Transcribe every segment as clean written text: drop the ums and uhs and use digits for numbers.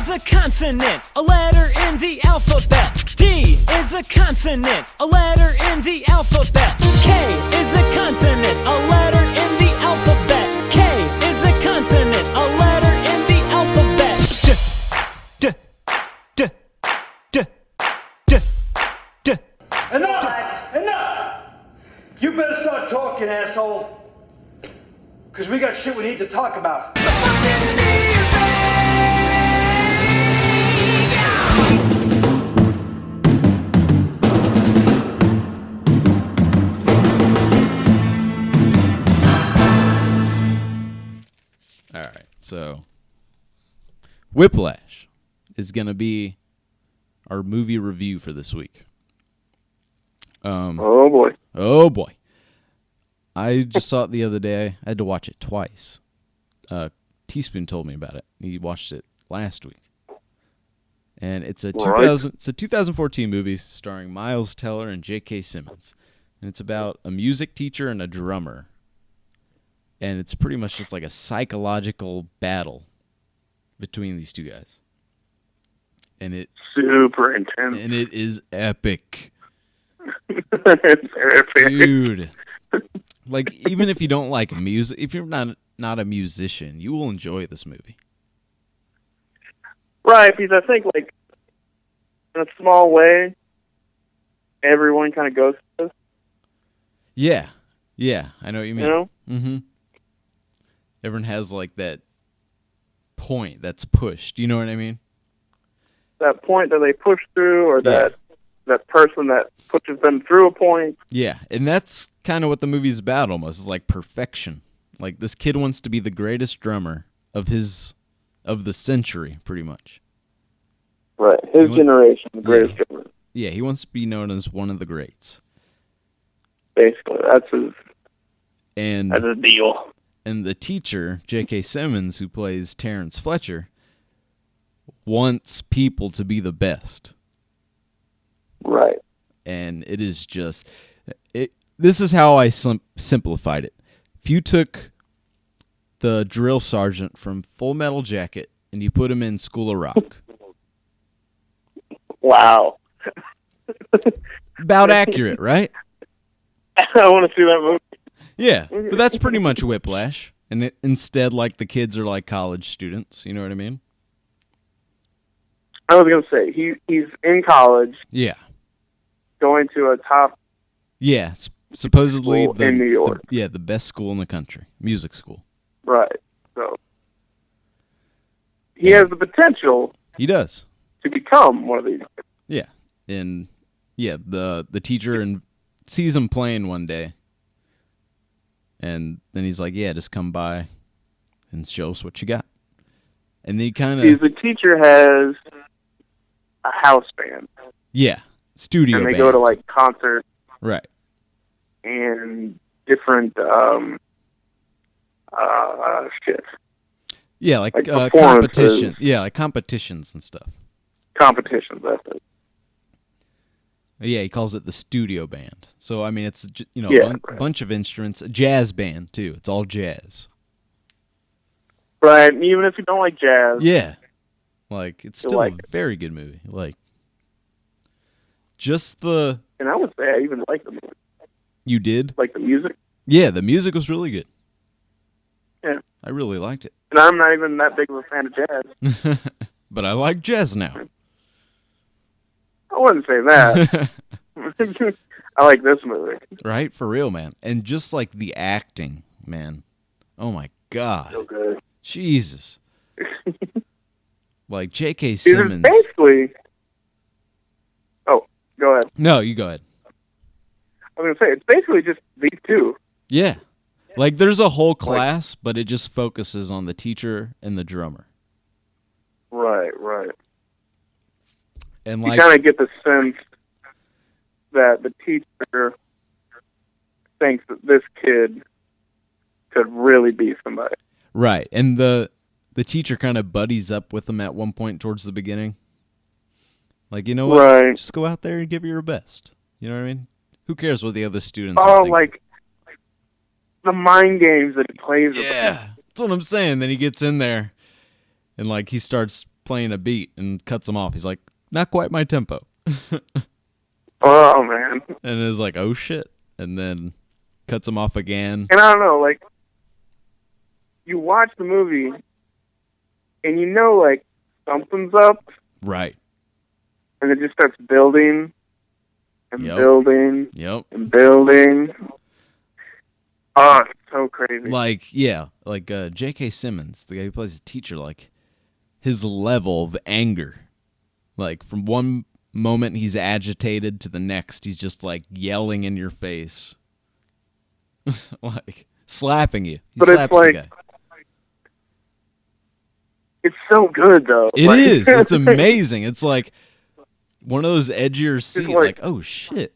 is a consonant, a letter in the alphabet. D is a consonant, a letter in the alphabet. K is a consonant, a letter in the alphabet. K is a consonant, a letter in the alphabet. D, d, d, d, d, d. Enough! Enough! You better start talking, asshole. Because we got shit we need to talk about. All right, so Whiplash is going to be our movie review for this week. Oh, boy. Oh, boy. I just saw it the other day. I had to watch it twice. Teaspoon told me about it. He watched it last week. And it's a 2014 movie starring Miles Teller and J.K. Simmons. And it's about a music teacher and a drummer. And it's pretty much just like a psychological battle between these two guys. And it super intense. And it is epic. It's epic. Dude. Like, even if you don't like music, if you're not a musician, you will enjoy this movie. Right, because I think, like, in a small way, everyone kind of goes through this. Yeah. Yeah, I know what you mean. You know? Mm-hmm. Everyone has, like, that point that's pushed. You know what I mean? That point that they push through, or that person that pushes them through a point. Yeah, and that's kind of what the movie's about almost. It's like perfection. Like, this kid wants to be the greatest drummer of the century, pretty much. Right, his generation, the greatest drummer. Yeah, he wants to be known as one of the greats. Basically, that's his deal. And the teacher, J.K. Simmons, who plays Terrence Fletcher, wants people to be the best. Right. And it is just... This is how I simplified it. If you took the drill sergeant from Full Metal Jacket and you put him in School of Rock... Wow. About accurate, right? I want to see that movie. Yeah, but that's pretty much Whiplash. And instead, like, the kids are like college students. You know what I mean? I was going to say, he's in college. Yeah. Going to a top... Yeah, it's supposedly in New York. The best school in the country. Music school. Right. So, he has the potential... He does. ...to become one of these. Yeah. And, the teacher sees him playing one day. And then he's like, yeah, just come by and show us what you got. And then he kind of... The teacher has a house band. Yeah, studio band. And they go to, like, concerts. Right. And different, Yeah, like competition. Yeah, like competitions and stuff. Competitions, that's it. Yeah, he calls it the studio band. So, I mean, it's, a bunch of instruments. A jazz band, too. It's all jazz. Right, even if you don't like jazz. Yeah. Like, it's still like a very good movie. Like, just the... And I would say I even like the movie. You did? Like the music? Yeah, the music was really good. Yeah. I really liked it. And I'm not even that big of a fan of jazz. But I like jazz now. I wouldn't say that. I like this movie. Right? For real, man. And just like the acting, man. Oh my God. So good. Jesus. Like J.K. Simmons. Basically... Oh, go ahead. No, you go ahead. I was going to say, it's basically just these two. Yeah. Like, there's a whole class, but it just focuses on the teacher and the drummer. Right. And you kind of get the sense that the teacher thinks that this kid could really be somebody. Right. And the teacher kind of buddies up with him at one point towards the beginning. Like, you know what? Right. Just go out there and give it your best. You know what I mean? Who cares what the other students are thinking? Like the mind games that he plays. Yeah, that's what I'm saying. Then he gets in there, And like he starts playing a beat and cuts him off. He's like, not quite my tempo. Oh man. And it's like, oh shit. And then cuts him off again. And I don't know, like, you watch the movie and you know, like, something's up. Right. And it just starts building and Yep. building Yep. and building. Oh, it's so crazy. Like, yeah, like J.K. Simmons, the guy who plays the teacher, like, his level of anger. Like, from one moment he's agitated to the next, he's just, like, yelling in your face. Like, slapping you. He But slaps it's like, the guy. it's so good, though. It Like, is. It's amazing. It's like one of those edgier scenes, like, oh, shit.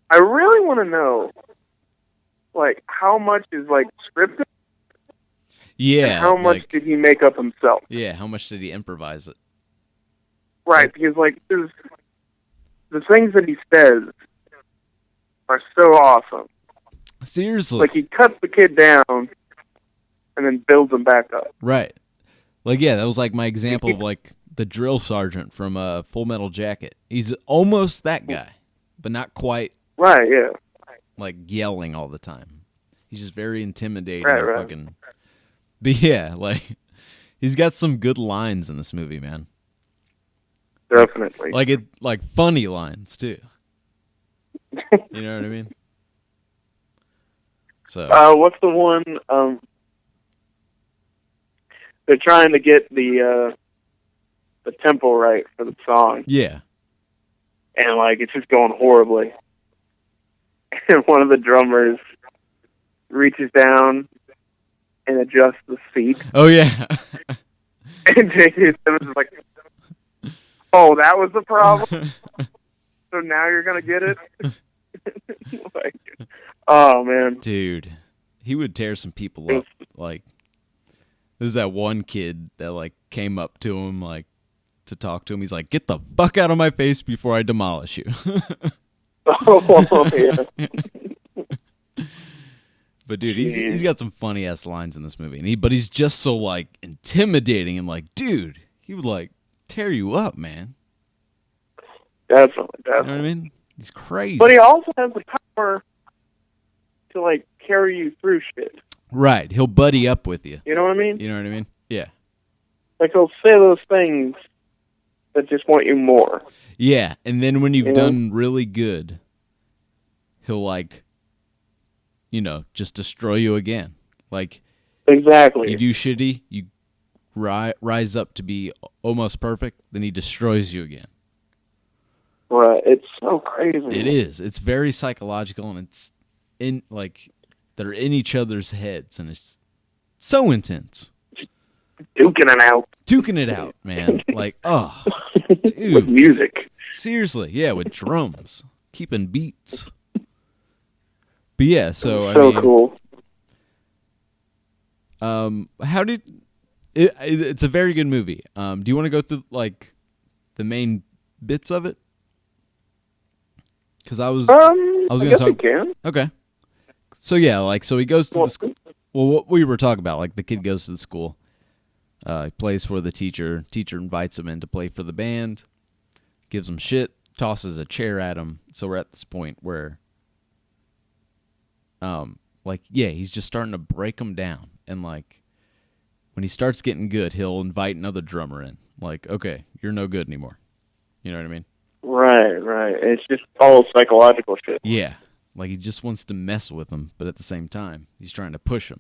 I really want to know, like, how much is, like, scripted Yeah. and how much like, did he make up himself? Yeah, how much did he improvise it? Right, because, like, the things that he says are so awesome. Seriously. Like, he cuts the kid down and then builds him back up. Right. Like, yeah, that was like my example of like the drill sergeant from Full Metal Jacket. He's almost that guy, but not quite Right, yeah. like yelling all the time. He's just very intimidating Right, and right. fucking. But yeah, like he's got some good lines in this movie, man. Definitely. Like funny lines too. You know what I mean? So What's the one, they're trying to get the tempo right for the song, yeah. and, like, it's just going horribly. And one of the drummers reaches down and adjusts the seat. Oh yeah. And J.K. Simmons is like, oh, that was the problem? So now you're going to get it? Like, oh, man. Dude, he would tear some people up. Like, there's that one kid that, like, came up to him, like, to talk to him. He's like, get the fuck out of my face before I demolish you. Oh, yeah. But, dude, he's got some funny-ass lines in this movie. But he's just so, like, intimidating and, like, dude, he would, like, tear you up, man. Definitely. You know what I mean? He's crazy. But he also has the power to, like, carry you through shit. Right. He'll buddy up with you. You know what I mean? You know what I mean? Yeah. Like, he'll say those things that just want you more. Yeah, and then when you've Yeah. done really good, he'll, like, you know, just destroy you again. Like, Exactly. you do shitty, you rise up to be almost perfect, then he destroys you again. Right. It's so crazy. It is. It's very psychological, and it's in, like, they're in each other's heads, and it's so intense. Duking it out. Duking it out, man. Like, oh, With dude. music. Seriously, yeah, with drums. Keeping beats. But yeah, so, I So mean, cool. how did it's a very good movie. Do you want to go through like the main bits of it? Because I was going to guess talk. we can. Okay. So yeah, like so he goes to the school. Well, what we were talking about, like the kid goes to the school. He plays for the teacher. Teacher invites him in to play for the band. Gives him shit. Tosses a chair at him. So we're at this point where, like, yeah, he's just starting to break him down. And, like, when he starts getting good, he'll invite another drummer in. Like, okay, you're no good anymore. You know what I mean? Right. It's just all psychological shit. Yeah. Like, he just wants to mess with him, but at the same time, he's trying to push him.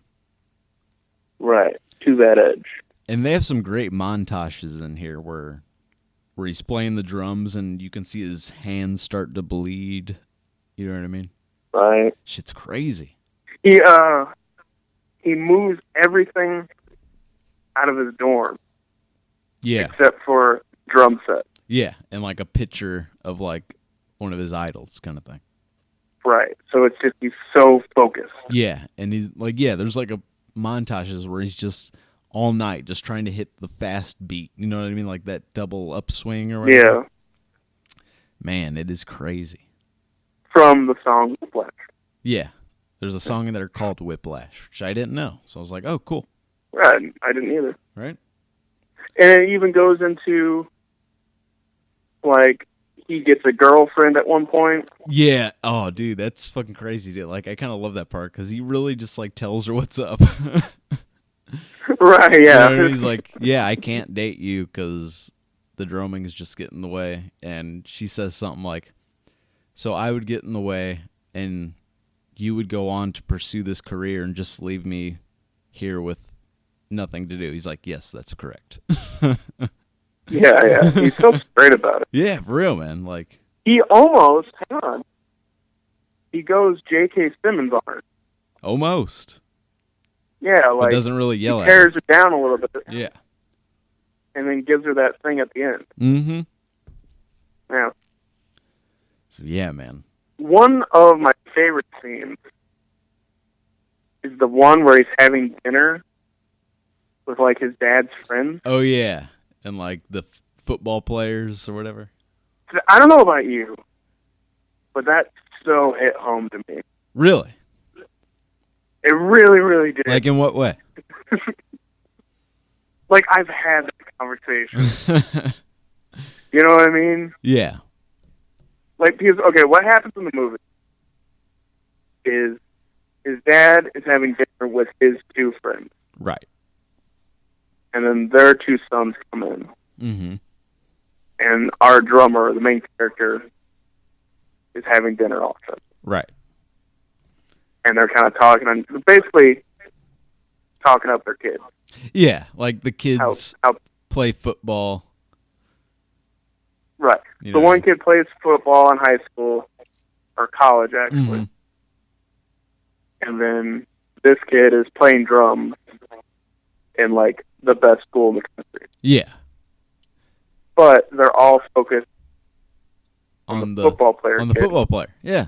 Right. To that edge. And they have some great montages in here where he's playing the drums and you can see his hands start to bleed. You know what I mean? Right. Shit's crazy. He moves everything out of his dorm Yeah. except for drum set. Yeah. And like a picture of like one of his idols kind of thing. Right. So it's just he's so focused. Yeah. And he's like, yeah, there's like a montages where he's just all night just trying to hit the fast beat. You know what I mean? Like that double upswing or whatever. Yeah. Man, it is crazy. From the song Whiplash. Yeah. There's a song in there called Whiplash, which I didn't know. So I was like, oh, cool. Right. I didn't either. Right? And it even goes into, like, he gets a girlfriend at one point. Yeah. Oh, dude, that's fucking crazy, dude. Like, I kind of love that part because he really just, like, tells her what's up. Right, yeah. You know, he's like, yeah, I can't date you because the drumming is just getting in the way. And she says something like, so I would get in the way and you would go on to pursue this career and just leave me here with nothing to do. He's like, yes, that's correct. Yeah. He's so straight about it. Yeah, for real, man. Like, He almost, hang on, he goes J.K. Simmons on her. almost. Yeah, But like, doesn't really yell he at her. tears it down a little bit. Yeah. And then gives her that thing at the end. Mm-hmm. Yeah. So, yeah, man. One of my favorite scenes is the one where he's having dinner with, like, his dad's friends. Oh, yeah. And, like, the football players or whatever. I don't know about you, but that so hit home to me. Really? It really, really did. Like, in what way? Like, I've had that conversation. You know what I mean? Yeah. Like, because, okay, what happens in the movie is his dad is having dinner with his two friends, Right. and then their two sons come in, Mm-hmm. and our drummer, the main character, is having dinner also. Right. And they're kind of talking, and basically talking up their kids. Yeah, like the kids How play football. right. You The know. one kid plays football in high school, or college, actually. Mhm. And then this kid is playing drums in, like, the best school in the country. Yeah. But they're all focused On the football player On the kid. football player. Yeah.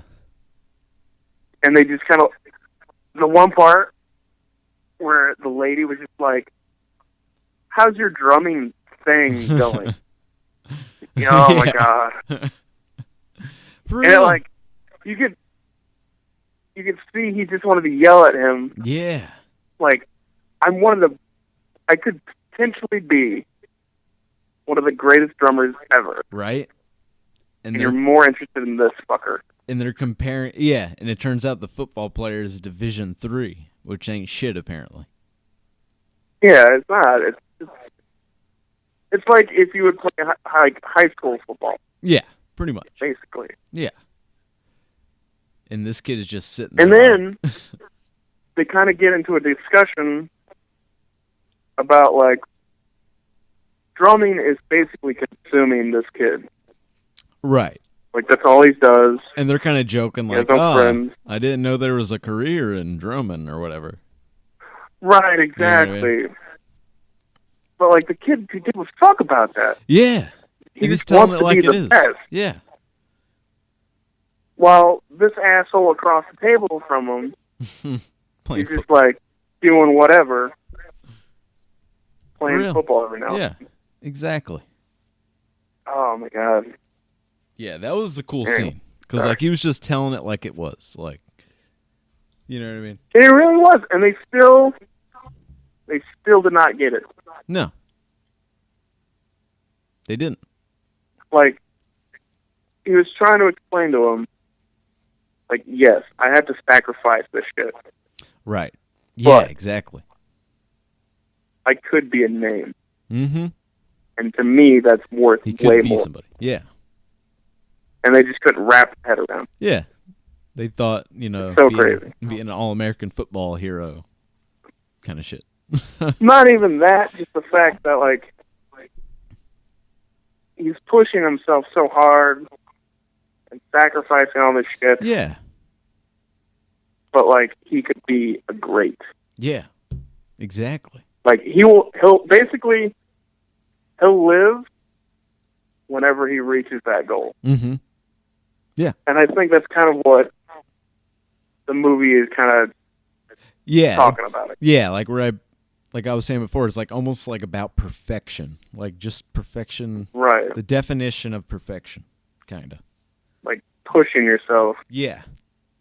And they just kind of, the one part where the lady was just like, how's your drumming thing going? Oh, my Yeah. God. For And, real. like, you could see he just wanted to yell at him. Yeah. Like, I could potentially be one of the greatest drummers ever. Right? And you're more interested in this fucker. And they're comparing, yeah, and it turns out the football player is Division III, which ain't shit apparently. Yeah, it's not. It's like if you would play high school football, Yeah, pretty much. basically. Yeah. And this kid is just sitting And there. then they kind of get into a discussion about, like, drumming is basically consuming this kid. Right. Like, that's all he does. And they're kind of joking He has like, no friends. I didn't know there was a career in drumming or whatever. Right, exactly. But, like, the kid could give a fuck about that. Yeah. He And he's just telling wants it to like be it the is. best. Yeah. While this asshole across the table from him, Playing he's just, football. like, doing whatever, For playing real. football every now and Yeah, then. exactly. Oh, my God. Yeah, that was a cool Yeah. scene. Because, like, he was just telling it like it was. Like, you know what I mean? And it really was. And they still did not get it. No. They didn't. Like, he was trying to explain to him, like, yes, I have to sacrifice this shit. Right. Yeah, But- exactly. I could be a name. Mm-hmm. And to me, that's worth He could way be more. somebody. Yeah. And they just couldn't wrap their head around. Yeah. They thought, you know, So being, crazy. being an all-American football hero kind of shit. Not even that, just the fact that, like, he's pushing himself so hard and sacrificing all this shit, Yeah. but, like, he could be a great. Yeah. Exactly. Like, he'll live whenever he reaches that goal. Mm-hmm. And I think that's kind of what the movie is kind of Yeah. talking about it. Yeah, like I was saying before, it's like almost like about perfection. Like just perfection. Right. The definition of perfection, kind of. Like, pushing yourself. Yeah.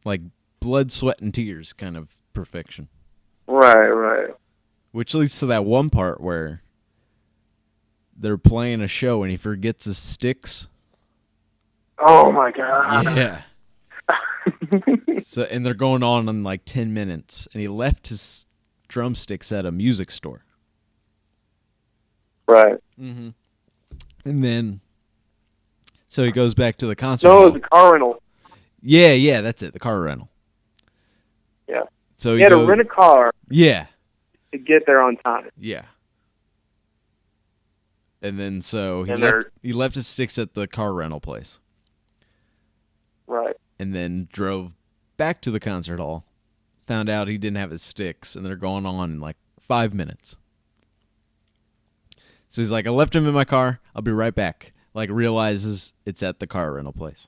Like blood, sweat, and tears kind of perfection. Right. Which leads to that one part where they're playing a show and he forgets his sticks. Oh my god. Yeah. And they're going on in like 10 minutes, and he left his drumsticks at a music store. Right. Mm-hmm. And then, so he goes back to the concert No, hall. it was a car rental. Yeah, that's it. The car rental. Yeah. So He had to rent a car Yeah, to get there on time. yeah. And then so And he left his sticks at the car rental place. Right. And then drove back to the concert hall. Found out he didn't have his sticks, and they're going on in like 5 minutes. So he's like, I left him in my car. I'll be right back. Like, realizes it's at the car rental place.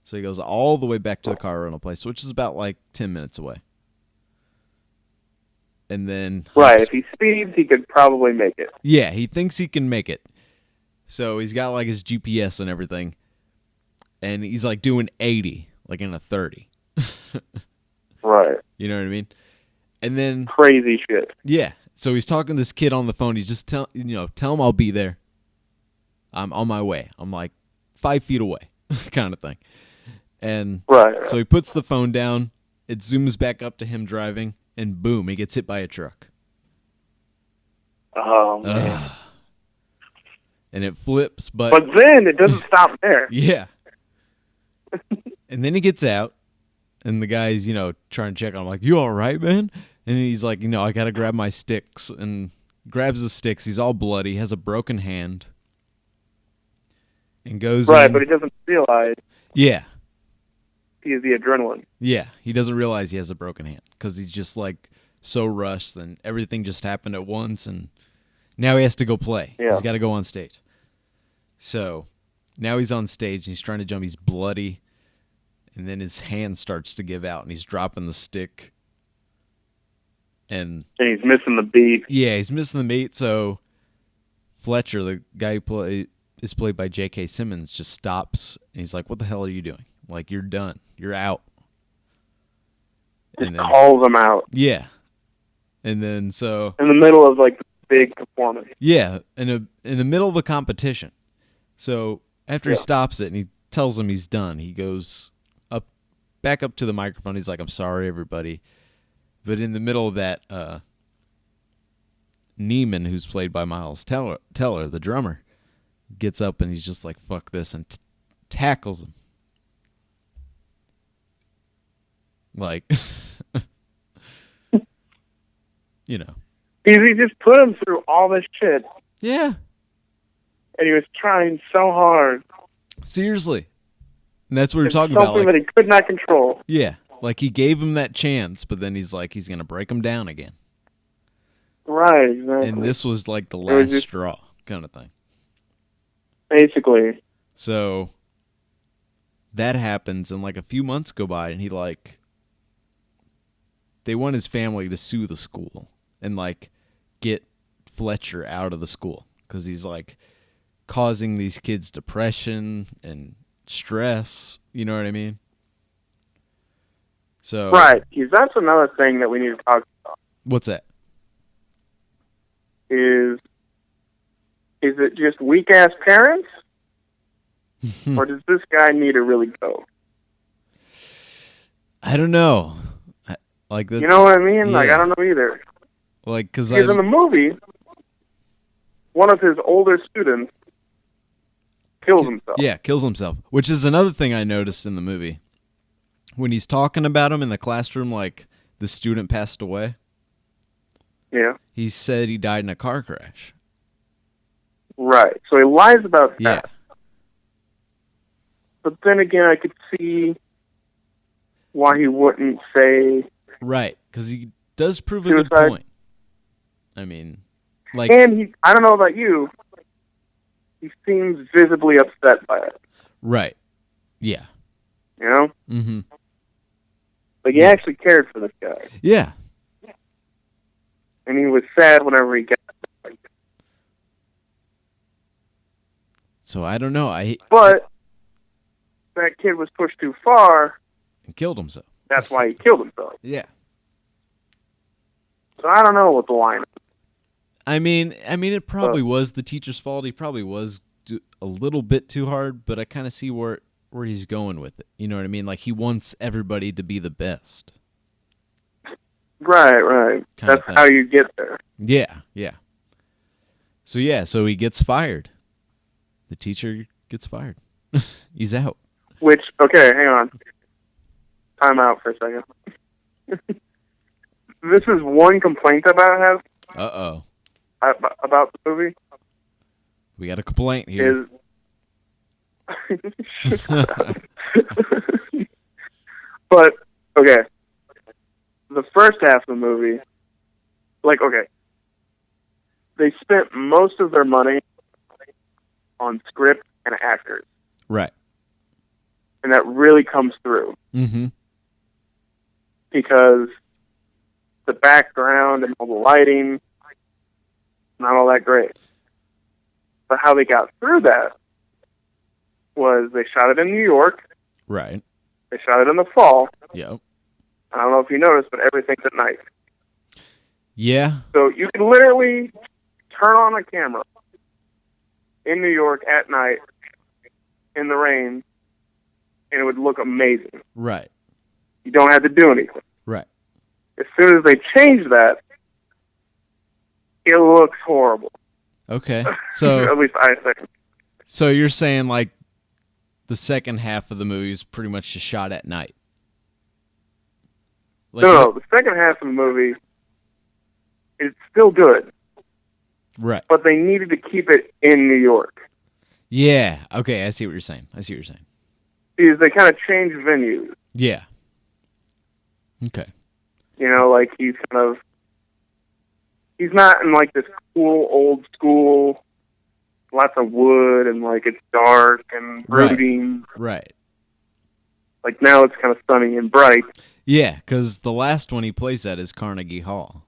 So he goes all the way back to the car rental place, which is about like 10 minutes away. And then... Right, if he speeds, he could probably make it. Yeah, he thinks he can make it. So he's got like his GPS and everything. And he's like doing 80, like in a 30. Right. You know what I mean? And then... Crazy shit. Yeah. So he's talking to this kid on the phone. He's just tell him I'll be there. I'm on my way. I'm like 5 feet away, kind of thing. And right. So he puts the phone down. It zooms back up to him driving, and boom, he gets hit by a truck. Oh man. And it flips, but then it doesn't stop there. Yeah. And then he gets out, and the guy's trying to check on him, like, you all right, man? And he's like, I got to grab my sticks, and grabs the sticks. He's all bloody, has a broken hand, and goes right, in. but he doesn't realize. Yeah. He has the adrenaline. Yeah, he doesn't realize he has a broken hand because he's just like so rushed, and everything just happened at once, and now he has to go play. Yeah. He's got to go on stage. So now he's on stage, and he's trying to jump. He's bloody, and then his hand starts to give out, and he's dropping the stick. And he's missing the beat. Yeah, he's missing the beat. So Fletcher, the guy who is played by J.K. Simmons, just stops, and he's like, what the hell are you doing? Like, you're done. You're out. Just calls him out. Yeah. And then so... in the middle of, like, the big performance. Yeah, in the middle of a competition. So after he stops it and he tells him he's done, he goes back up to the microphone. He's like, I'm sorry, everybody. But in the middle of that, Neiman, who's played by Miles Teller, the drummer, gets up and he's just like, fuck this, and tackles him. Like, He just put him through all this shit. Yeah. And he was trying so hard. Seriously. And that's what we're talking about. Something that he could not control. Yeah. Like, he gave him that chance, but then he's like, he's going to break him down again. Right, exactly. And this was like the last straw kind of thing. Basically. So that happens, and like a few months go by, and they want his family to sue the school and like get Fletcher out of the school because he's like causing these kids depression and stress. You know what I mean? So right, because that's another thing that we need to talk about. What's that? Is it just weak ass parents, or does this guy need to really go? I don't know. Like that, you know what I mean? Yeah. Like, I don't know either. Like, because in the movie, one of his older students kills himself. Yeah, kills himself. Which is another thing I noticed in the movie. When he's talking about him in the classroom, like the student passed away. Yeah. He said he died in a car crash. Right. So he lies about that. Yeah. But then again, I could see why he wouldn't say... Right, because he does prove a suicide. good point. I mean, like... And I don't know about you, he seems visibly upset by it. Right. Yeah. You know? Mm-hmm. Like, he actually cared for this guy. Yeah. And he was sad whenever he got it. So I don't know. But that kid was pushed too far. And killed himself. That's why he killed himself. Yeah. So I don't know what the line is. I mean, it probably was the teacher's fault. He probably was a little bit too hard, but I kind of see where he's going with it. You know what I mean? Like, he wants everybody to be the best. Right. That's how you get there. Yeah. So he gets fired. The teacher gets fired. He's out. Which, okay, hang on. Time out for a second. This is one complaint about have. Uh-oh. About the movie. We got a complaint here. But, okay. The first half of the movie, like, okay. They spent most of their money on script and actors. Right. And that really comes through. Mm-hmm. Because the background and all the lighting, not all that great. But how they got through that was they shot it in New York. Right. They shot it in the fall. Yep. I don't know if you noticed, but everything's at night. Yeah. So you can literally turn on a camera in New York at night in the rain, and it would look amazing. Right. You don't have to do anything. Right. As soon as they change that, it looks horrible. Okay. So at least I think. So you're saying, like, the second half of the movie is pretty much just shot at night? Like, No, the second half of the movie is still good. Right. But they needed to keep it in New York. Yeah. Okay, I see what you're saying. Because they kind of changed venues. Yeah. Okay. You know, like he's not in like this cool old school, lots of wood and like it's dark and brooding. Right. Like now it's kind of sunny and bright. Yeah, because the last one he plays at is Carnegie Hall.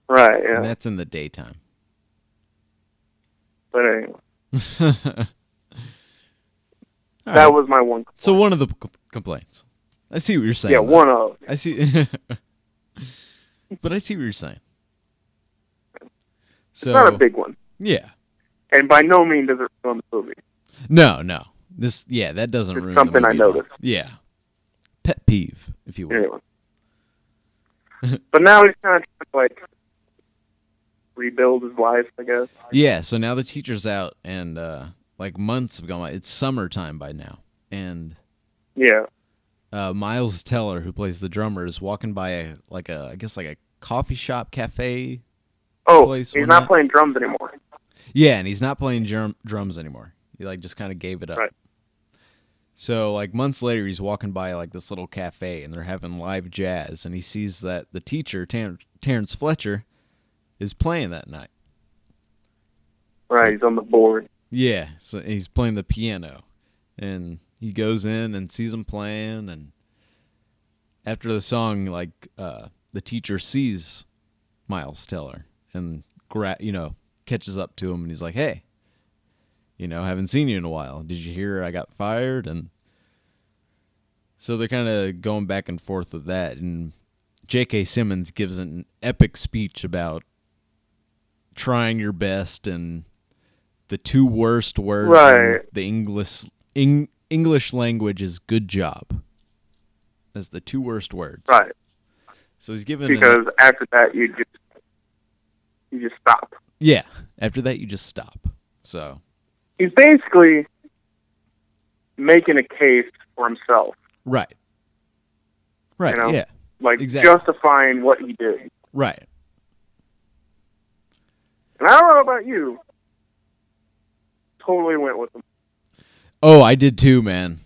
Right, yeah. And that's in the daytime. But anyway. That was my one complaint. So one of the complaints. I see what you're saying. Yeah, one of. I see. But I see what you're saying. So, it's not a big one. Yeah. And by no means does it ruin the movie. No. That doesn't ruin the movie. Something I noticed. Yeah. Pet peeve, if you will. Anyway. But now he's kind of trying to, like, rebuild his life, I guess. Yeah, so now the teacher's out, and, like, months have gone by. It's summertime by now. And yeah. Miles Teller, who plays the drummer, is walking by a coffee shop, cafe. Place he's not playing drums anymore. Yeah, and he's not playing drums anymore. He like just kind of gave it up. Right. So like months later, he's walking by like this little cafe, and they're having live jazz, and he sees that the teacher, Terrence Fletcher, is playing that night. Right, he's on the board. Yeah, so he's playing the piano, and he goes in and sees him playing, and after the song, like the teacher sees Miles Teller and catches up to him, and he's like, "Hey, haven't seen you in a while. Did you hear I got fired?" And so they're kind of going back and forth with that, and J.K. Simmons gives an epic speech about trying your best and the two worst words in the English language is "good job." That's the two worst words. Right. So he's given because after that you just stop. Yeah. After that you just stop. So he's basically making a case for himself. Right. Right. Yeah. Like exactly. Justifying what he did. Right. And I don't know about you. Totally went with him. Oh, I did too, man.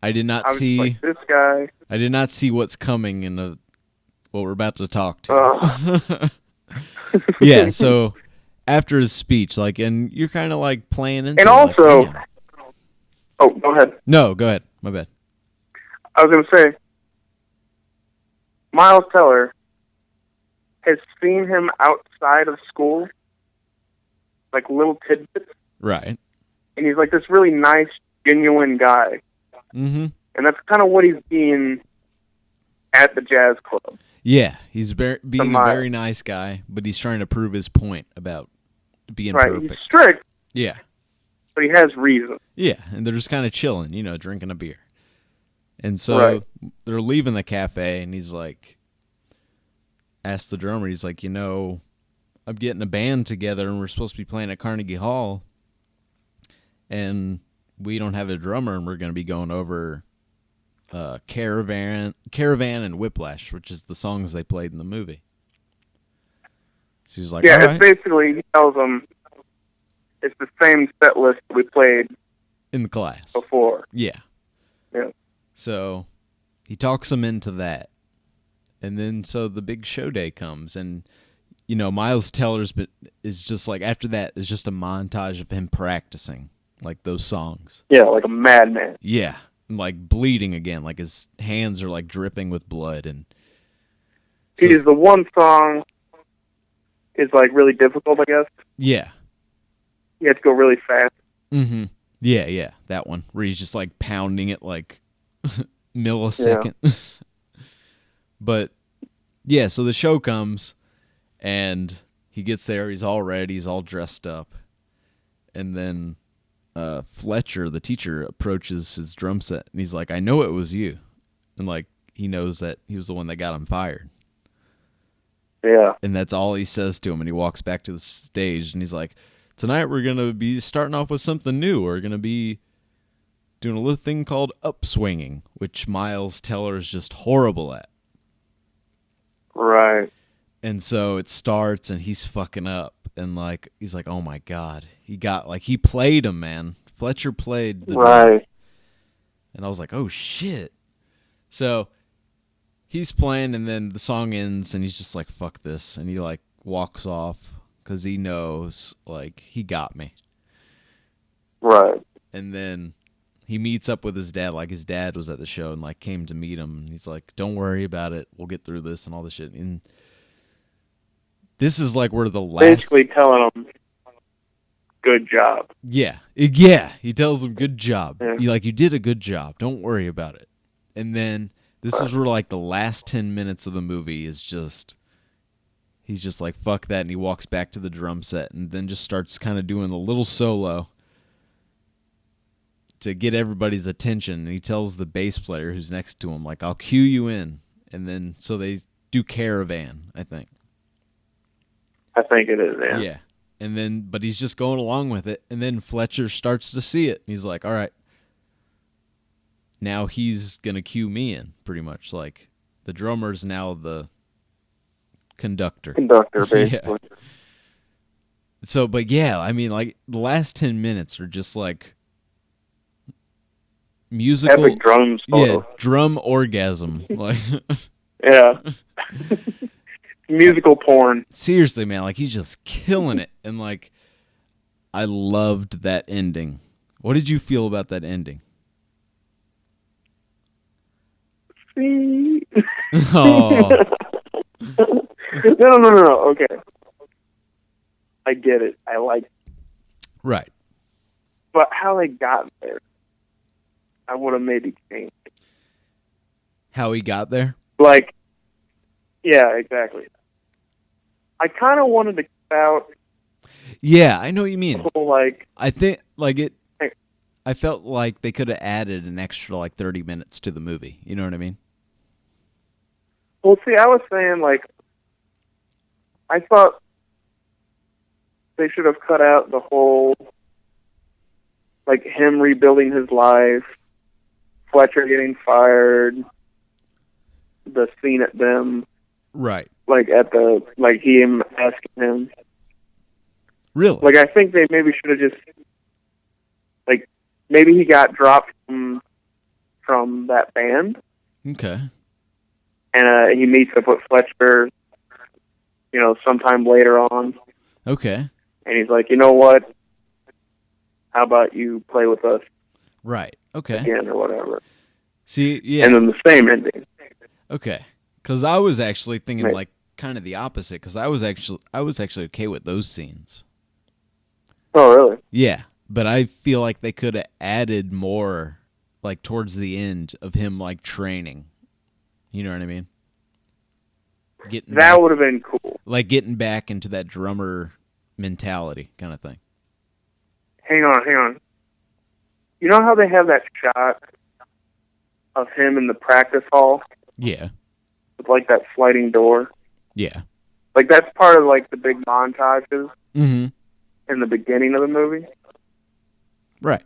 I did not see like, this guy. I did not see what's coming in what we're about to talk to. Yeah, so after his speech, and you're kind of like playing into. And also, go ahead. No, go ahead. My bad. I was going to say, Miles Teller has seen him outside of school, like little tidbits. Right. And he's like this really nice, genuine guy. Mm-hmm. And that's kind of what he's being at the jazz club. Yeah, he's being a Miles. very nice guy, but he's trying to prove his point about being Right, perfect. he's strict, Yeah, but he has reason. yeah, and they're just kind of chilling, drinking a beer. And so Right. they're leaving the cafe, and he's like, asked the drummer, he's like, I'm getting a band together, and we're supposed to be playing at Carnegie Hall, and we don't have a drummer, and we're going to be going over Caravan and Whiplash, which is the songs they played in the movie. So he's like, Yeah, all it's right. basically, he tells them it's the same set list we played In the class. before. Yeah. Yeah. So he talks him into that. And then so the big show day comes, and Miles Teller's is just like, after that is just a montage of him practicing like those songs. Yeah, like a madman. Yeah. And like bleeding again, like his hands are like dripping with blood, and so, He's the one song is like really difficult, I guess. yeah. You have to go really fast. Mm-hmm. Yeah, that one where he's just like pounding it like millisecond. But yeah, so the show comes, and he gets there. He's all ready. He's all dressed up, and then Fletcher, the teacher, approaches his drum set, and he's like, "I know it was you," and like he knows that he was the one that got him fired. Yeah. And that's all he says to him, and he walks back to the stage, and he's like, "Tonight we're going to be starting off with something new. We're going to be doing a little thing called upswinging," which Miles Teller is just horrible at. Right. And so it starts, and he's fucking up, and like he's like, "Oh my god, he played him, man. Fletcher played the drum." Right. And I was like, "Oh shit." So he's playing, and then the song ends, and he's just like, "Fuck this," and he like walks off because he knows like he got me. Right. And then he meets up with his dad, like his dad was at the show and like came to meet him, and he's like, "Don't worry about it, we'll get through this," and all this shit. And this is like where the last, Basically telling him, good job. yeah, he tells him, "Good job, Yeah. you did a good job, don't worry about it." And then this is where like the last 10 minutes of the movie is just, he's just like, fuck that, and he walks back to the drum set, and then just starts kind of doing a little solo to get everybody's attention. And he tells the bass player who's next to him, like, "I'll cue you in." And then so they do Caravan, I think. I think it is, yeah. Yeah. And then, but he's just going along with it. And then Fletcher starts to see it. And he's like, all right, now he's going to cue me in, pretty much. Like, the drummer's now the conductor. Conductor, basically. So, but yeah, I mean, like, the last 10 minutes are just like musical. Epic drum solo. Yeah, drum orgasm. Like, Yeah. Musical porn. seriously, man, like, he's just killing it. And like, I loved that ending. What did you feel about that ending? See? Oh, No. Okay. I get it. I like it. right. But how they got there, I would have maybe changed. How he got there? Like, yeah, exactly. I kind of wanted to cut out Yeah, I know what you mean. the whole, like, I think, like, I felt like they could have added an extra, like, 30 minutes to the movie. You know what I mean? well, see, I was saying, like, I thought they should have cut out the whole, like, him rebuilding his life, Fletcher getting fired, the scene at them, Right. like, him asking him. Really? Like, I think they maybe should have just, like, maybe he got dropped from that band, Okay. and he meets up with Fletcher, sometime later on, Okay. and he's like, you know what? How about you play with us Right. Okay. again or whatever? See, yeah. And then the same ending. Okay. Because I was actually thinking, Right. like, kind of the opposite. Because I was actually okay with those scenes. Oh, really? Yeah. But I feel like they could have added more, like, towards the end of him, like, training. You know what I mean? That would have been cool. Like getting back into that drummer mentality kind of thing. Hang on. You know how they have that shot of him in the practice hall? Yeah. With, like, that sliding door? Yeah. Like, that's part of, like, the big montages Mm-hmm. in the beginning of the movie. Right.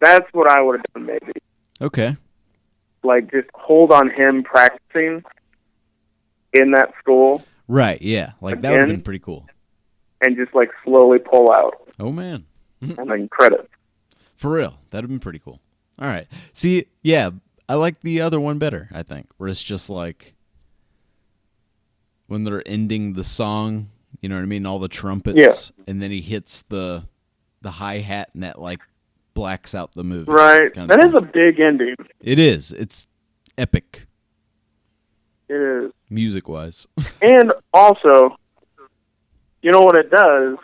That's what I would have done, maybe. Okay. Like, just hold on him practicing in that school. Right, yeah. Like, that would have been pretty cool. And just, like, slowly pull out. Oh, man. And then credits. For real. That would have been pretty cool. All right. See, yeah, I like the other one better, I think, where it's just like when they're ending the song, you know what I mean? All the trumpets, and then he hits the hi-hat and that, like, blacks out the movie. Right. That is a big ending. It is. It's epic. It is. Music-wise. And also, you know what it does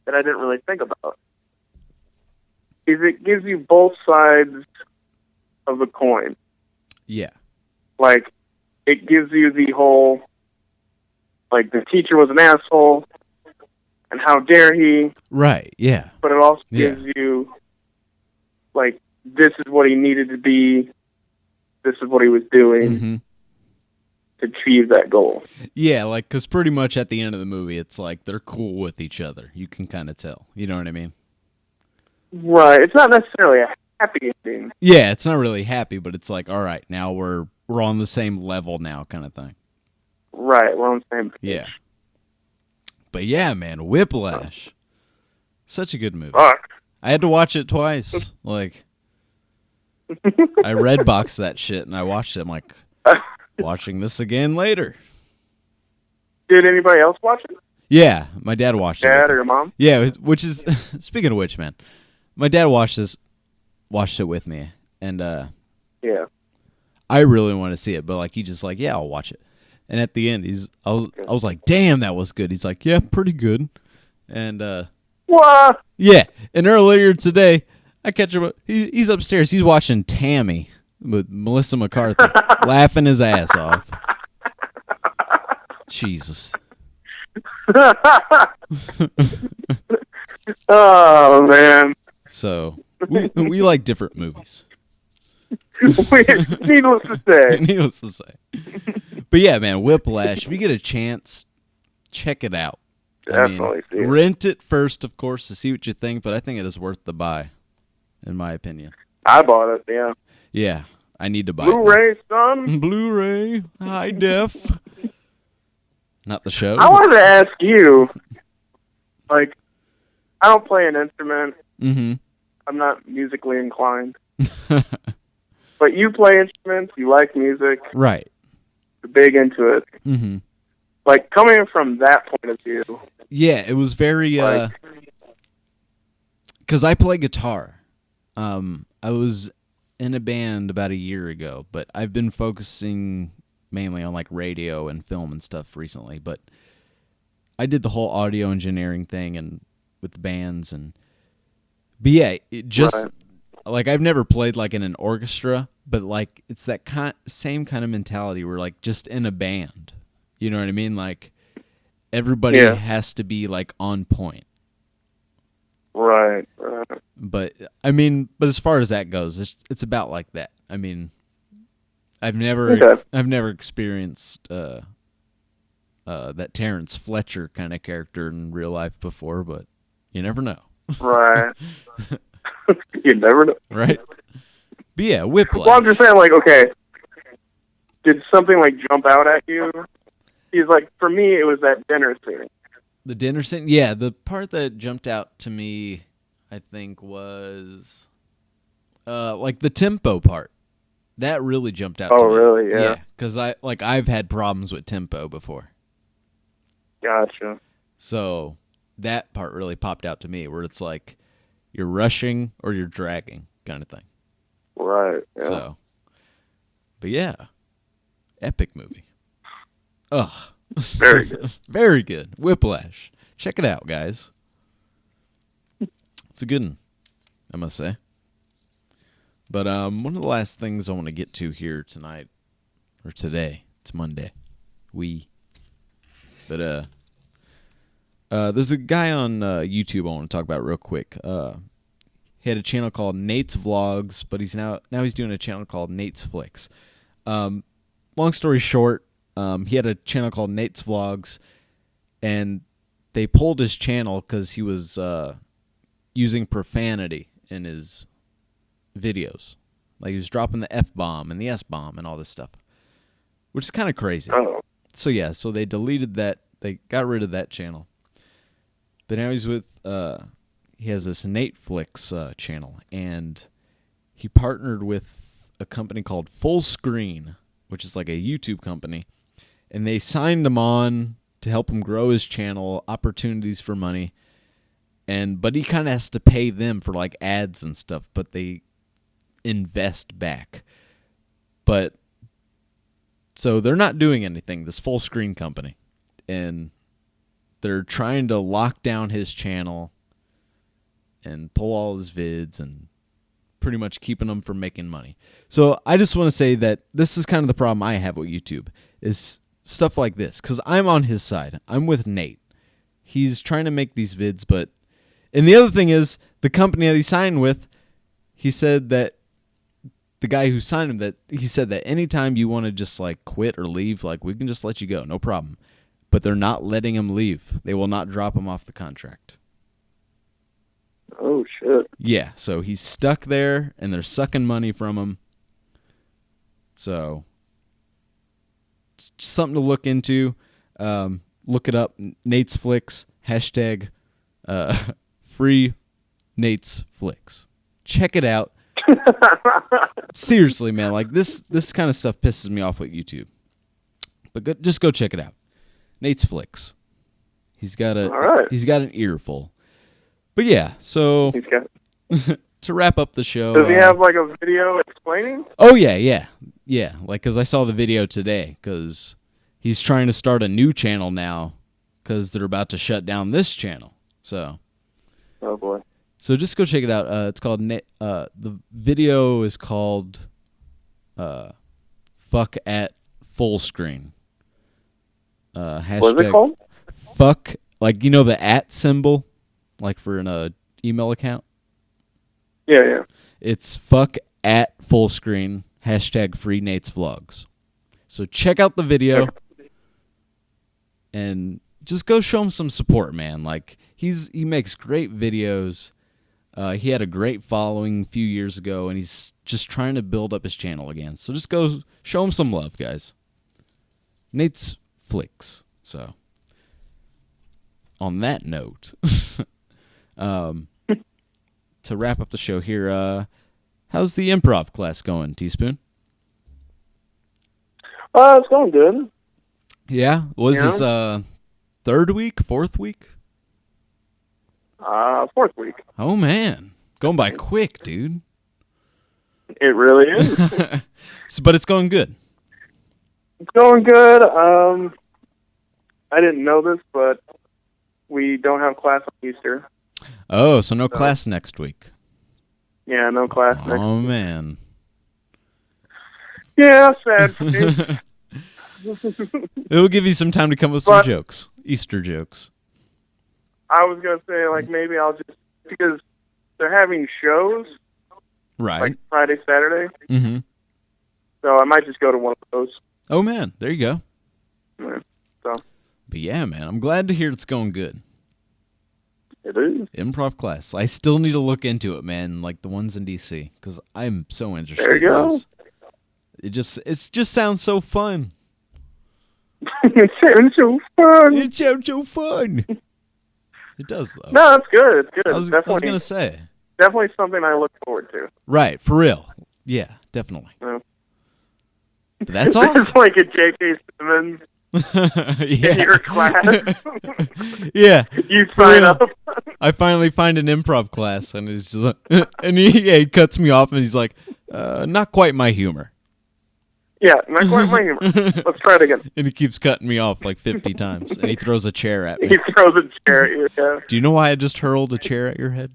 that I didn't really think about? Is it gives you both sides of the coin. Yeah. Like, it gives you the whole, like, the teacher was an asshole, and how dare he. Right, yeah. But it also gives you, like, this is what he needed to be, this is what he was doing to achieve that goal. Yeah, like, because pretty much at the end of the movie, it's like they're cool with each other. You can kind of tell. You know what I mean? Right. It's not necessarily a happy ending. Yeah, it's not really happy, but it's like, all right, now we're on the same level now kind of thing. Right, we're on the same page. Yeah. But yeah, man, Whiplash. Such a good movie. Fuck. I had to watch it twice. Like, I Redboxed that shit and I watched it. I'm like, watching this again later. Did anybody else watch it? Yeah, my dad watched it. Dad or your mom? Yeah, which is, speaking of which, man, my dad watched it with me, and yeah, I really want to see it, but like he just like, yeah, I'll watch it. And at the end, I was like, damn, that was good. He's like, yeah, pretty good. And what? Yeah, and earlier today, I catch him. He's upstairs. He's watching Tammy with Melissa McCarthy, laughing his ass off. Jesus. Oh man. So we like different movies. Needless to say. Needless to say. But yeah, man, Whiplash. If you get a chance, check it out. Definitely see it. Rent it first, of course, to see what you think. But I think it is worth the buy, in my opinion. I bought it. Yeah. Yeah, I need to buy Blu-ray, it. son. Blu-ray, high def. Not the show. I wanted to ask you, like, I don't play an instrument. Mm-hmm. I'm not musically inclined. But you play instruments, you like music. Right. You're big into it. Mm-hmm. Like, coming from that point of view. Yeah, it was very, because I play guitar. I was in a band about a year ago, but I've been focusing mainly on like radio and film and stuff recently, but I did the whole audio engineering thing and with bands but yeah, it just like I've never played like in an orchestra, but like it's that same kind of mentality where like just in a band, you know what I mean? Like everybody has to be like on point. Right. But I mean, as far as that goes, it's about like that. I mean, I've never experienced that Terrence Fletcher kind of character in real life before, but you never know. Right. You never know. Right? But yeah, Whiplash. Well, I'm just saying, like, okay, did something, like, jump out at you? He's like, for me, it was that dinner scene. The dinner scene? Yeah, the part that jumped out to me, I think, was like the tempo part. That really jumped out to me. Oh, really? Yeah. Because I've had problems with tempo before. Gotcha. So that part really popped out to me, where it's like you're rushing or you're dragging kind of thing. Right. Yeah. So, but yeah, epic movie. Ugh. Very good. Very good. Whiplash. Check it out, guys. It's a good one, I must say. But one of the last things I want to get to here tonight or today. It's Monday. But there's a guy on YouTube I want to talk about real quick. He had a channel called Nate's Vlogs, but he's now he's doing a channel called Nate's Flicks. Long story short, he had a channel called Nate's Vlogs, and they pulled his channel because he was using profanity in his videos. Like, he was dropping the F-bomb and the S-bomb and all this stuff, which is kind of crazy. Oh. So they deleted that. They got rid of that channel. But now he's with, he has this Nate Flicks channel, and he partnered with a company called Full Screen, which is like a YouTube company, and they signed him on to help him grow his channel, opportunities for money, but he kind of has to pay them for like ads and stuff, but they invest back. But so they're not doing anything, this Full Screen company, and they're trying to lock down his channel and pull all his vids and pretty much keeping him from making money. So I just want to say that this is kind of the problem I have with YouTube, is stuff like this, because I'm on his side. I'm with Nate. He's trying to make these vids, and the other thing is, the company that he signed with, he said that the guy who signed him, that he said that anytime you want to just like quit or leave, like, we can just let you go, no problem. But they're not letting him leave. They will not drop him off the contract. Oh, shit. Yeah, so he's stuck there, and they're sucking money from him. So it's something to look into. Look it up, Nate's Flicks, hashtag free Nate's Flicks. Check it out. Seriously, man, like this kind of stuff pisses me off with YouTube. But just go check it out. Nate's Flicks. He's got an earful. But yeah, so He's got... to wrap up the show. Does he have like a video explaining? Oh yeah. Like, because I saw the video today, because he's trying to start a new channel now, because they're about to shut down this channel. So. Oh boy. So just go check it out. It's called the video is called "Fuck at Full Screen." Hashtag What is it called? Fuck, like, you know the @ symbol, like for an email account. Yeah. It's fuck at Full Screen. Hashtag free Nate's Vlogs. So check out the video and just go show him some support, man. Like, he makes great videos. He had a great following a few years ago, and he's just trying to build up his channel again. So just go show him some love, guys. Nate's Flicks. So, on that note, to wrap up the show here, how's the improv class going, Teaspoon? It's going good. Yeah? Was this third week, fourth week? Fourth week. Oh, man. Going by quick, dude. It really is. But it's going good. It's going good. I didn't know this, but we don't have class on Easter. Oh, so no class next week. Yeah, no class next week. Oh, man. Yeah, sad for me. It'll give you some time to come up with some jokes. Easter jokes. I was going to say, like, maybe I'll just, because they're having shows, Right. like Friday, Saturday, Mm-hmm. so I might just go to one of those. Oh, man. There you go. Yeah, so But yeah, man, I'm glad to hear it's going good. it is. Improv class. I still need to look into it, man, like the ones in D.C., because I'm so interested. There you in go. those. It just sounds so fun. It sounds so fun. It sounds so fun. It does, though. No, it's good. It's good. I was Definitely, going to say. definitely something I look forward to. Right, for real. Yeah, definitely. Yeah. But that's It's awesome. like a J.K. Simmons in your class. Yeah. You for sign real. up. I finally find an improv class, and it's just like, and he cuts me off, and he's like, not quite my humor. Yeah, not quite my humor. Let's try it again. And he keeps cutting me off like 50 times, and he throws a chair at me. He throws a chair at you. Yeah. Do you know why I just hurled a chair at your head?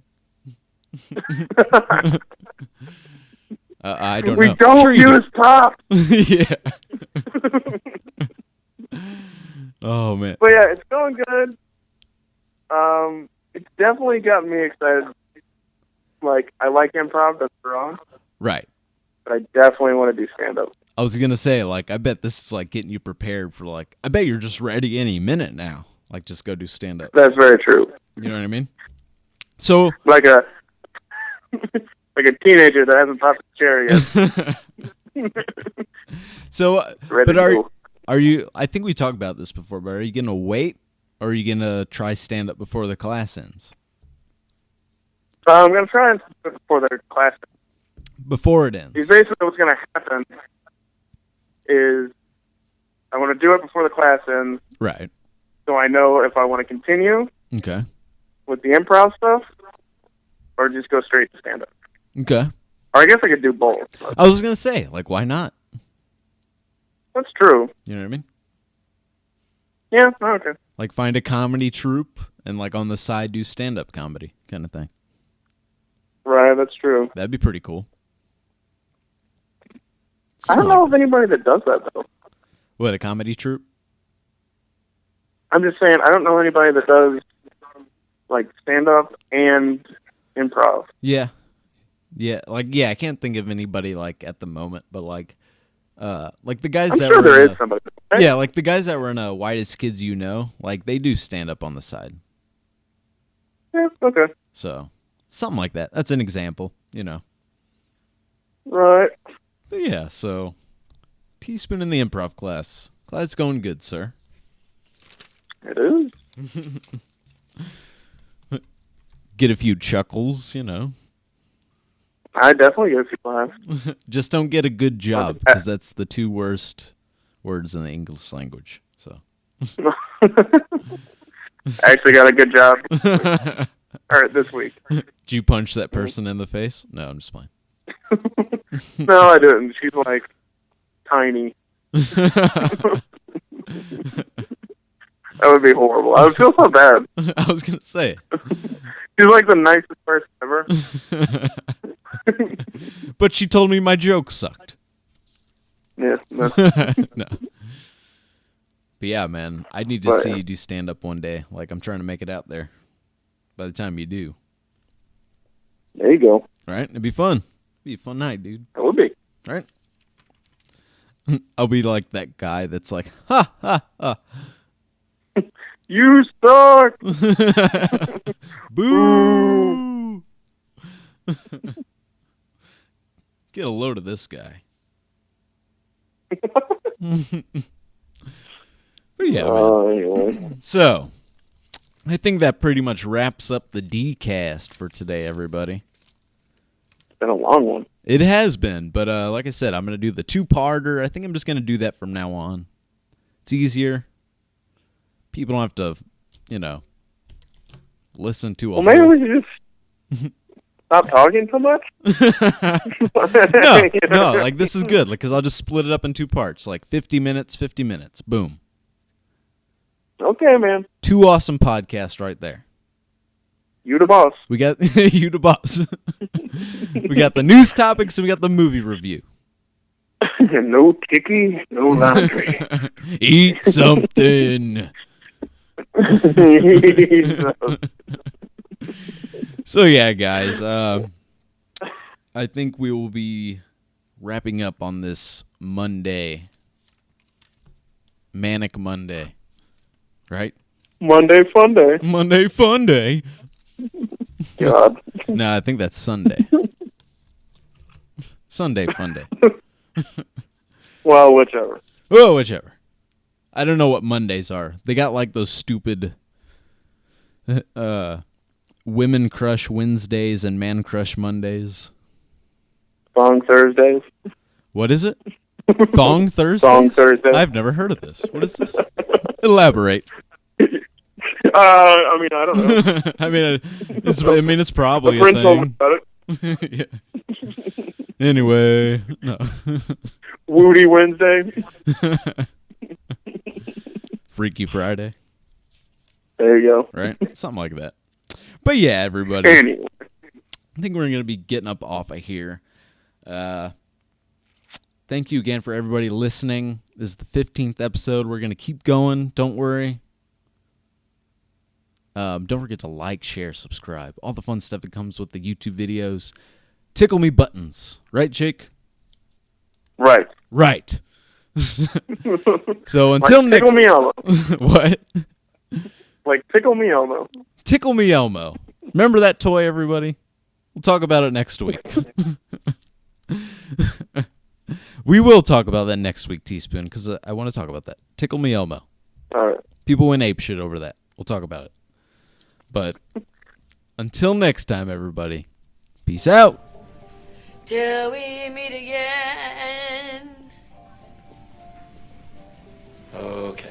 I don't know. We don't Sure you use props. do. Yeah. Oh man. But yeah, it's going good. It's definitely gotten me excited. Like, I like improv, that's wrong. Right. But I definitely want to do stand-up. I was gonna say, like, I bet this is like getting you prepared for, like, I bet you're just ready any minute now. Like, just go do stand up. That's very true. You know what I mean? So Like a like a teenager that hasn't popped the cherry yet. so Ready but to go. are you I think we talked about this before, but are you gonna wait or are you gonna try stand up before the class ends? I'm going to try and do it before their class. Before it ends. Because basically what's going to happen is I want to do it before the class ends, Right. so I know if I want to continue Okay. with the improv stuff or just go straight to stand-up. Okay. Or I guess I could do both. But I was gonna say, like, why not? that's true. You know what I mean? Yeah, okay. Like, find a comedy troupe and, like, on the side do stand up comedy kind of thing. Right, that's true. That'd be pretty cool. I don't know of anybody that does that, though. What, a comedy troupe? I'm just saying, I don't know anybody that does, like, stand-up and improv. Yeah. Yeah, like, yeah, I can't think of anybody, like, at the moment, but, like the guys I'm that sure were there in is somebody. Right? Yeah, like the guys that were in Whitest Kids You Know, like, they do stand up on the side. Yeah, okay. So, something like that. That's an example, you know. Right. But yeah, so teaspoon in the improv class. Glad it's going good, sir. It is. Get a few chuckles, you know. I definitely get a few laughs. Just don't get a good job, because that's the two worst words in the English language. So. I actually got a good job this week. Did you punch that person in the face? No, I'm just playing. No, I didn't. She's like tiny. That would be horrible. I would feel so bad. I was going to say. She's like the nicest person ever. But she told me my joke sucked. Yeah. No. No. But yeah, man, I need to see you do stand-up one day. Like, I'm trying to make it out there by the time you do. There you go. Right? It'd be fun. It'd be a fun night, dude. It would be. Right? I'll be like that guy that's like, ha, ha, ha. You suck! Boo! Get a load of this guy. But yeah, man. Anyway. So, I think that pretty much wraps up the DKast for today, everybody. It's been a long one. It has been, but like I said, I'm going to do the two-parter. I think I'm just going to do that from now on. It's easier. People don't have to, you know, listen to a Well, maybe we should just stop talking so much? No, like, this is good, because I'll just split it up in two parts, like 50 minutes, 50 minutes. Boom. Okay, man. Two awesome podcasts right there. You the boss. We got you the boss. We got the news topics and we got the movie review. No ticky, no laundry. Eat something. So yeah, guys, I think we will be wrapping up on this Monday. Manic Monday. Right? Monday fun day. Monday fun day. God. No, I think that's Sunday. Sunday fun day. Well, whichever. Oh, whichever. I don't know what Mondays are. They got like those stupid Women Crush Wednesdays and Man Crush Mondays. Thong Thursdays. What is it? Thong Thursdays? Thong Thursdays. I've never heard of this. What is this? Elaborate. I mean, I don't know. it's probably My a friend told me thing. about it. Yeah. Anyway, no. Woody Wednesday. Freaky Friday. There you go. Right? Something like that. But yeah, everybody. Anyway. I think we're going to be getting up off of here. thank you again for everybody listening. This is the 15th episode. We're going to keep going. Don't worry. Don't forget to like, share, subscribe. All the fun stuff that comes with the YouTube videos. Tickle me buttons. Right, Jake? Right. Right. So until Like, next... Tickle me Elmo. What? Like, tickle me Elmo. Tickle me Elmo. Remember that toy, everybody? We'll talk about it next week. We will talk about that next week, Teaspoon, because I want to talk about that. Tickle me Elmo. All right. People went ape shit over that. We'll talk about it. But until next time, everybody, peace out. Till we meet again. Okay.